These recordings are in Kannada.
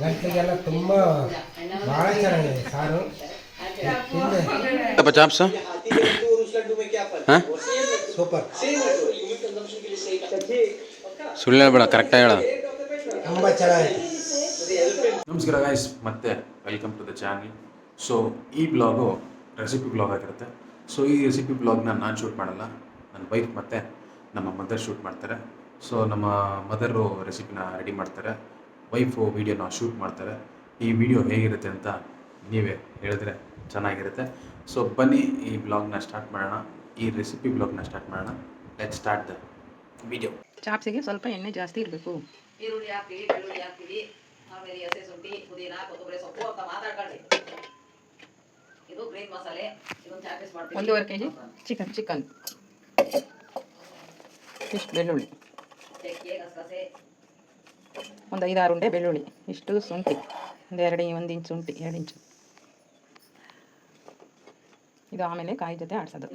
ಗಂಟೆಗೆಲ್ಲ ತುಂಬ ಭಾಳ ಚೆನ್ನಾಗಿದೆ ಸಾರು. apa chaps super. ಸುಳ್ಳು ಹೇಳ್ಬೇಡ ಕರೆಕ್ಟಾಗಿ ಹೇಳ. ತುಂಬ ಚೆನ್ನಾಗಿದೆ. ನಮಸ್ಕಾರ ಗೈಸ್, ಮತ್ತೆ welcome to the channel. So ಈ ಬ್ಲಾಗು ರೆಸಿಪಿ ಬ್ಲಾಗ್ ಆಗಿರುತ್ತೆ. ಸೊ ಈ ರೆಸಿಪಿ ಬ್ಲಾಗ್ನ ನಾನು ಶೂಟ್ ಮಾಡಲ್ಲ, ನನ್ನ ವೈಫ್ ಮತ್ತು ನಮ್ಮ ಮದರ್ ಶೂಟ್ ಮಾಡ್ತಾರೆ. ಸೊ ನಮ್ಮ ಮದರು ರೆಸಿಪಿನ ರೆಡಿ ಮಾಡ್ತಾರೆ, ವೈಫು ವೀಡಿಯೋನ ಶೂಟ್ ಮಾಡ್ತಾರೆ. ಈ ವಿಡಿಯೋ ಹೇಗಿರುತ್ತೆ ಅಂತ ನೀವೇ ಹೇಳಿದ್ರೆ ಚೆನ್ನಾಗಿರುತ್ತೆ. ಸೊ ಬನ್ನಿ ಈ ಬ್ಲಾಗ್ನ ಸ್ಟಾರ್ಟ್ ಮಾಡೋಣ, ಈ ರೆಸಿಪಿ ಬ್ಲಾಗ್ನ ಸ್ಟಾರ್ಟ್ ಮಾಡೋಣ. Let's start the video. ಚಾಪ್ಸಿಗೆ ಸ್ವಲ್ಪ ಎಣ್ಣೆ ಜಾಸ್ತಿ ಇರಬೇಕು. ಈರುಳ್ಳಿ ಹಾಕ್ತೀವಿ, ಬೆಳ್ಳುಳ್ಳಿ ಹಾಕ್ತೀವಿ, ಆಮೇಲೆ ಹಸಿ ಶುಂಠಿ, ಪುದೀನ, ಕೊತ್ತಂಬರಿ ಸೊಪ್ಪು ಅಂತ ಮಾತಾಡ್ಕೊಳ್ಳಿ. ಇದು ಗ್ರೀನ್ ಮಸಾಲೆ, ಇದೊಂದು ಚಾಪೀಸ್ ಮಾಡ್ತೀವಿ. 1.5 kg ಚಿಕನ್, ಇಷ್ಟು ಬೆಳ್ಳುಳ್ಳಿ, ಚಕ್ಕೆ, ಗಸಗಸೆ, ಒಂದು 5-6 ಉಂಡೆ ಬೆಳ್ಳುಳ್ಳಿ, ಇಷ್ಟು ಶುಂಠಿ, ಒಂದು ಇಂಚು ಶುಂಠಿ, 2 ಇಂಚು. ಇದು ಆಮೇಲೆ ಕಾಯಿ ಜೊತೆ ಆಡಿಸೋದು.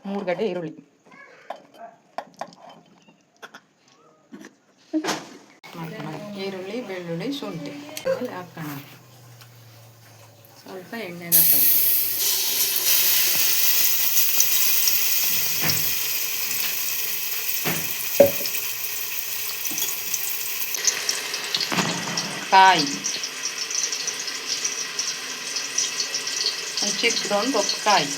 3 ಗಡ್ಡೆ ಈರುಳ್ಳಿ, ಈರುಳ್ಳಿ, ಬೆಳ್ಳುಳ್ಳಿ, ಶುಂಠಿ ಹಾಕೋಣ. ಸ್ವಲ್ಪ ಎಣ್ಣೆಗೆ ಹಾಕೋಣ. ಕಾಯಿ ಒಂದು ಚಿಕ್ಕದೊಂದು ಬೊಪ್ಪಕಾಯಿ,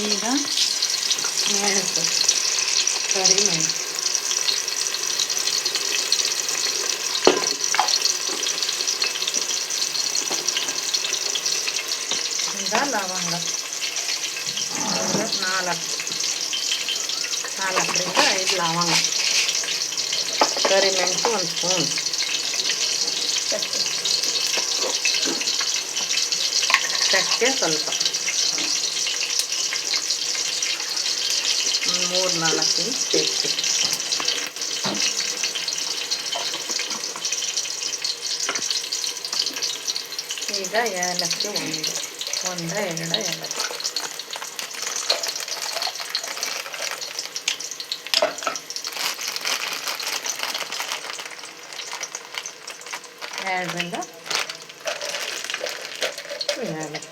ಈಗ ಮೆಣಸು, ಕರಿಮೆಣಸು, ಈಗ ಲವಂಗ 4ರಿಂದ 5 ಲವಂಗ, ಕರಿಮೆಣಸು 1 ಸ್ಪೂನ್, ಚಕ್ಕೆ ಸ್ವಲ್ಪ 3-4 ಇಂಚ್ ಚಕ್ಕೆ, ಈಗ ಏಲಕ್ಕಿ 1-2 ಏಲಕ್ಕಿ, ಎರಡರಿಂದ ಏಲಕ್ಕಿ,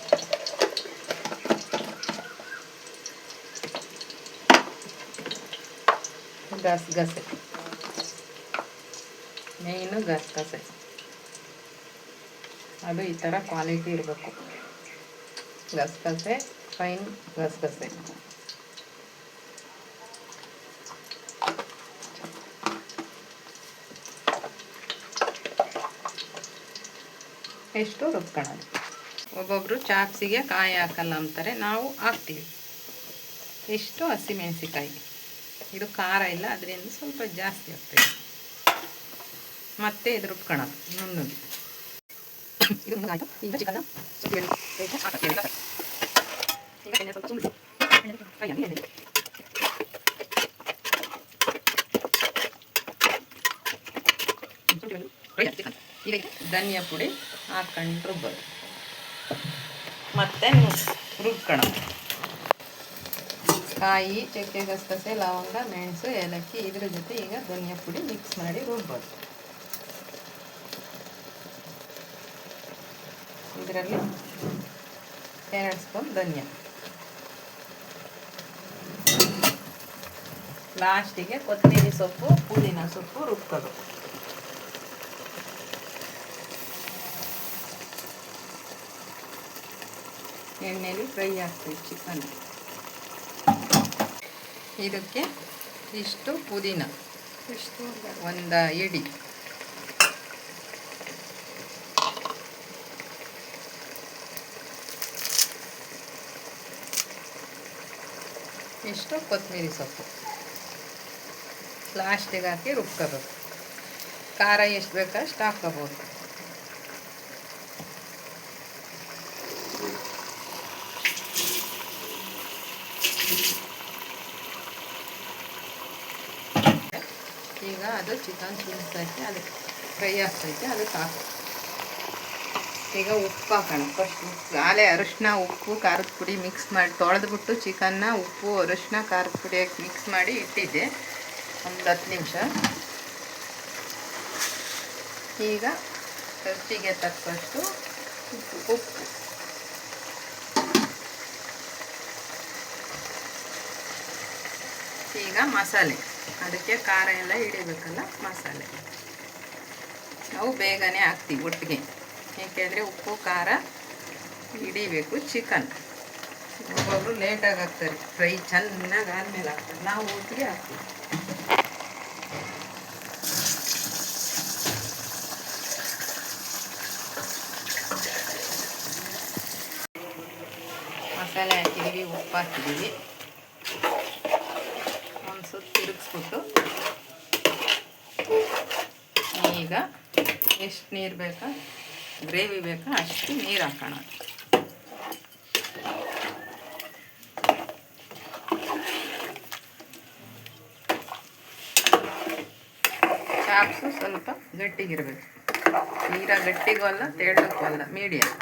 ಗಸಗಸೆ, ಮೇಯ್ನು ಗಸಗಸೆ. ಅದು ಈ ಥರ ಕ್ವಾಲಿಟಿ ಇರಬೇಕು, ಗಸಗಸೆ, ಫೈನ್ ಗಸಗಸೆ. ಎಷ್ಟು ರುಬ್ಕೊಳ್ಳೋದು. ಒಬ್ಬೊಬ್ಬರು ಚಾಪ್ಸಿಗೆ ಕಾಯಿ ಹಾಕಲ್ಲ ಅಂತಾರೆ, ನಾವು ಹಾಕ್ತೀವಿ. ಎಷ್ಟು ಹಸಿಮೆಣಸಿಕಾಯಿ, ಇದು ಖಾರ ಇಲ್ಲ, ಅದರಿಂದ ಸ್ವಲ್ಪ ಜಾಸ್ತಿ ಆಗ್ತದೆ. ಮತ್ತೆ ಇದು ರುಬ್ಕೊಳ್ಳೋದು ನುಣ್ಣಗೆ. ಇದು ಆಯಿತು. ಈಗ ಚಿಕನ್ನ ಹಾಕ್ತೇವೆ. ಈಗ ಎಣ್ಣೆ ಸ್ವಲ್ಪ ಸುಮ್ಮನೆ ಕೈಯಲ್ಲಿ ಎಣ್ಣೆ, ಈಗ ಧನಿಯಾ ಪುಡಿ ಹಾಕೊಂಡು ರುಬ್ಬೋದು, ಮತ್ತೆ ರುಬ್ಕೊಳ್ಳೋದು. ಕಾಯಿ, ಚಕ್ಕೆ, ಗಸಗಸೆ, ಲವಂಗ, ಮೆಣಸು, ಏಲಕ್ಕಿ, ಇದ್ರ ಜೊತೆ ಈಗ ಧನಿಯಾ ಪುಡಿ ಮಿಕ್ಸ್ ಮಾಡಿ ರುಬ್ಬೋದು. ಇದರಲ್ಲಿ 2 ಸ್ಪೂನ್ ಧನಿಯಾ, ಲಾಸ್ಟಿಗೆ ಕೊತ್ತಂಬರಿ ಸೊಪ್ಪು, ಪುದೀನ ಸೊಪ್ಪು ರುಬ್ಬೋದು. ಎಣ್ಣೆಲಿ ಫ್ರೈ ಆಗ್ತದೆ ಚಿಕನ್. ಇದಕ್ಕೆ ಇಷ್ಟು ಪುದೀನ, ಇಷ್ಟು 1 ಇಡಿ, ಇಷ್ಟು ಕೊತ್ತಂಬರಿ ಸೊಪ್ಪು ಲಾಸ್ಟಿಗೆ ಹಾಕಿ ರುಬ್ಕೋಬೇಕು. ಖಾರ ಎಷ್ಟು ಬೇಕೋ ಅಷ್ಟು ಹಾಕ್ಕೋಬೋದು. ಈಗ ಅದು ಚಿಕನ್ ಪೀಸ್ ಹಾಕಿ ಅದಕ್ಕೆ ಫ್ರೈ ಆಗ್ತೈತೆ, ಅದಕ್ಕೆ ಹಾಕಿ. ಈಗ ಉಪ್ಪು ಹಾಕೋಣ. ಫಸ್ಟ್ ಉಪ್ಪು, ಆಲೆ ಅರಿಶಿನ, ಉಪ್ಪು, ಖಾರದ ಪುಡಿ ಮಿಕ್ಸ್ ಮಾಡಿ ತೊಳೆದ್ಬಿಟ್ಟು ಚಿಕನ್ನ ಉಪ್ಪು ಅರಿಶಿನ ಖಾರದ ಪುಡಿ ಹಾಕಿ ಮಿಕ್ಸ್ ಮಾಡಿ ಇಟ್ಟಿದ್ದೆ ಒಂದು 10 ನಿಮಿಷ. ಈಗ ರುಚಿಗೆ ತಕ್ಕಷ್ಟು ಉಪ್ಪು, ಈಗ ಮಸಾಲೆ, ಅದಕ್ಕೆ ಖಾರ ಎಲ್ಲ ಹಿಡಿಬೇಕಲ್ಲ, ಮಸಾಲೆ ನಾವು ಬೇಗನೆ ಹಾಕ್ತೀವಿ ಒಟ್ಟಿಗೆ, ಏಕೆಂದರೆ ಉಪ್ಪು ಖಾರ ಹಿಡಿಬೇಕು. ಚಿಕನ್ ಒಬ್ಬೊಬ್ಬರು ಲೇಟಾಗಿ ಹಾಕ್ತಾರೆ, ಫ್ರೈ ಚೆನ್ನಾಗಿ ಆದಮೇಲೆ ಹಾಕ್ತಾರೆ, ನಾವು ಒಟ್ಟಿಗೆ ಹಾಕ್ತೀವಿ. ಮಸಾಲೆ ಹಾಕಿದ್ದೀವಿ, ಉಪ್ಪು ಹಾಕಿದ್ದೀವಿ, ಒಂದು ಸುತ್ತು ತಿರುಗಿಸ್ಬಿಟ್ಟು ಈಗ ಎಷ್ಟು ನೀರು ಬೇಕಾ, ಗ್ರೇವಿ ಬೇಕಾ ಅಷ್ಟು ನೀರು ಹಾಕೋಣ. ಚಾಪ್ಸು ಸ್ವಲ್ಪ ಗಟ್ಟಿಗಿರಬೇಕು, ತೀರಾ ಗಟ್ಟಿಗೂ ಅಲ್ಲ ತೆಳ್ಳಕ್ಕೂ ಅಲ್ಲ, ಮೀಡಿಯಮ್.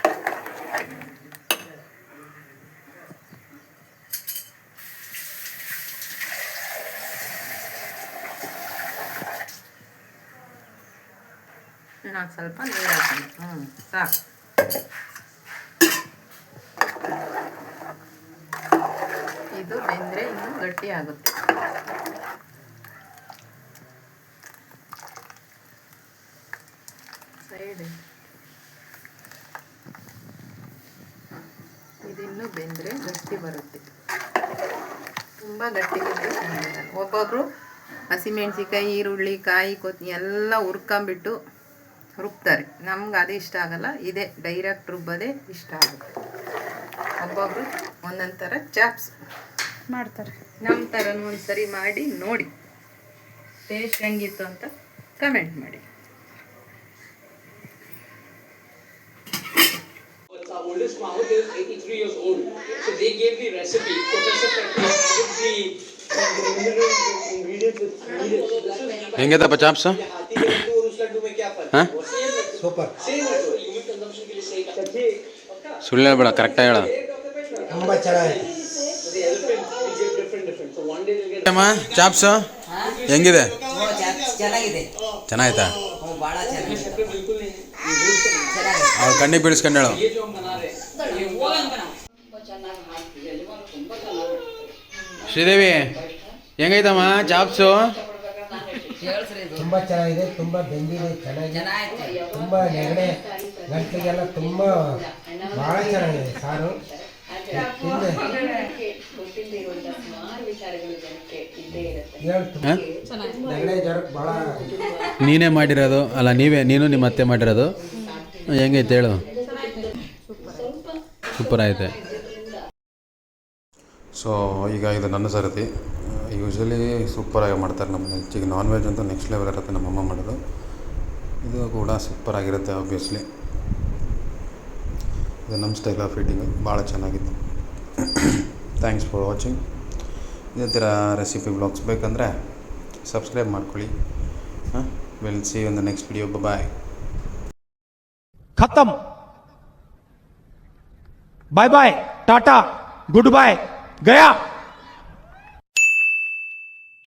ನಾನು ಸ್ವಲ್ಪ ನೀರು ಹಾಕೋಣ. ಸಾಕು. ಇದು ಬೆಂದರೆ ಇನ್ನೂ ಗಟ್ಟಿ ಆಗುತ್ತೆ. ಸೈಡ್ ಇದಿನ್ನೂ ಬೆಂದರೆ ಗಟ್ಟಿ ಬರುತ್ತೆ, ತುಂಬ ಗಟ್ಟಿ ಬಂದರೆ. ಒಬ್ಬೊಬ್ಬರು ಹಸಿಮೆಣ್ಸಿಕಾಯಿ, ಈರುಳ್ಳಿ, ಕಾಯಿ, ಕೊತ್ತಂಬರಿ ಎಲ್ಲ ಹುರ್ಕೊಂಬಿಟ್ಟು ರುಬ್ತಾರೆ, ನಮ್ಗೆ ಅದು ಇಷ್ಟ ಆಗಲ್ಲ. ಇದೇ ಡೈರೆಕ್ಟ್ ರುಬ್ಬೋದೇ ಇಷ್ಟ ಆಗುತ್ತೆ. ಒಬ್ಬೊಬ್ಬರು ಒಂದೊಂದು ಥರ ಚಾಪ್ಸ್ ಮಾಡ್ತಾರೆ, ನಮ್ಮ ಥರನೂ ಒಂದು ಸರಿ ಮಾಡಿ ನೋಡಿ, ಟೇಸ್ಟ್ ಹೆಂಗಿತ್ತು ಅಂತ ಕಮೆಂಟ್ ಮಾಡಿ. Our oldest Mahmoud is 83 years old. So they gave the recipe. Professor Petra with the ingredients with ಹೆಂಗೈತಪ್ಪ ಚಾಪ್ಸ್? हाथी के लड्डू और उस लड्डू में क्या फर्क है? Same laddu, super, same laddu, human consumption के लिए सही सच्ची पक्का? ಸುಳ್ಳು ಹೇಳ್ಬೇಡ, ಕರೆಕ್ಟಾಗಿ ಹೇಳ. ತುಂಬ ಚೆನ್ನಾಗಿದೆ. The elephant we give different. So one day they'll get ಅಮ್ಮ ಚಾಪ್ಸ್ ಹೆಂಗಿದೆ? ಚೆನ್ನಾಗಿದೆ, ಚೆನ್ನಾಯ್ತಾ? ಭಾಳ ಚೆನ್ನಾಗಿದೆ, बिल्कुल नहीं ಅವ್ಳು ಕಣ್ಣಿಗೆ ಬೀಳಿಸ್ಕೊಂಡು ಹೇಳು. ये जो हम बना रहे हैं ये वो ಚೆನ್ನಾಗಿ ಮಾಡ್ತೀವಿ. ಯಜಮಾನ ತುಂಬ ಚೆನ್ನಾಗಿ ಶ್ರೀದೇವಿ ಹೆಂಗೈತಮ್ಮ ಚಾಪ್ಸು? ಕೇಳಿಸ್ರಿ, ತುಂಬ ಚೆನ್ನಾಗಿದೆ, ತುಂಬ ಬೆಂದಿದೆ, ಚೆನ್ನಾಗಿದೆ, ತುಂಬ ನೆಗಡೆ ಗಂಟೆಗೆಲ್ಲ ತುಂಬ ಭಾಳ ಚೆನ್ನಾಗಿದೆ ಸಾರು. ತಿಂದೆ ನೆಗಡೆ ಜ್ವರಕ್ಕೆ ಭಾಳ. ನೀನೇ ಮಾಡಿರೋದು ಅಲ್ಲ, ನೀನು ನಿಮ್ಮ ಅತ್ತೆ ಮಾಡಿರೋದು ಹೆಂಗೈತೆ ಹೇಳು? ಸೂಪರ್ ಐತೆ. ಸೊ ಈಗ ಇದು ನನ್ನ ಸರತಿ. ಯೂಶ್ವಲಿ ಸೂಪರಾಗಿ ಮಾಡ್ತಾರೆ ನಮ್ಮನೆ. ಹೆಚ್ಚಿಗೆ ನಾನ್ ವೆಜ್ ಅಂತೂ ನೆಕ್ಸ್ಟ್ ಲೆವೆಲ್ ಇರುತ್ತೆ ನಮ್ಮಮ್ಮ ಮಾಡೋದು. ಇದು ಕೂಡ ಸೂಪರಾಗಿರುತ್ತೆ ಆಬ್ವಿಯಸ್ಲಿ. ಇದು ನಮ್ಮ ಸ್ಟೈಲ್ ಆಫ್ ಈಟಿಂಗು, ಭಾಳ ಚೆನ್ನಾಗಿತ್ತು. Thanks for watching. ಇದೇ ಥರ ರೆಸಿಪಿ ಬ್ಲಾಗ್ಸ್ ಬೇಕಂದರೆ ಸಬ್ಸ್ಕ್ರೈಬ್ ಮಾಡ್ಕೊಳ್ಳಿ. Will see you in the next video. Bye. खत्म, bye bye, tata, goodbye, गया.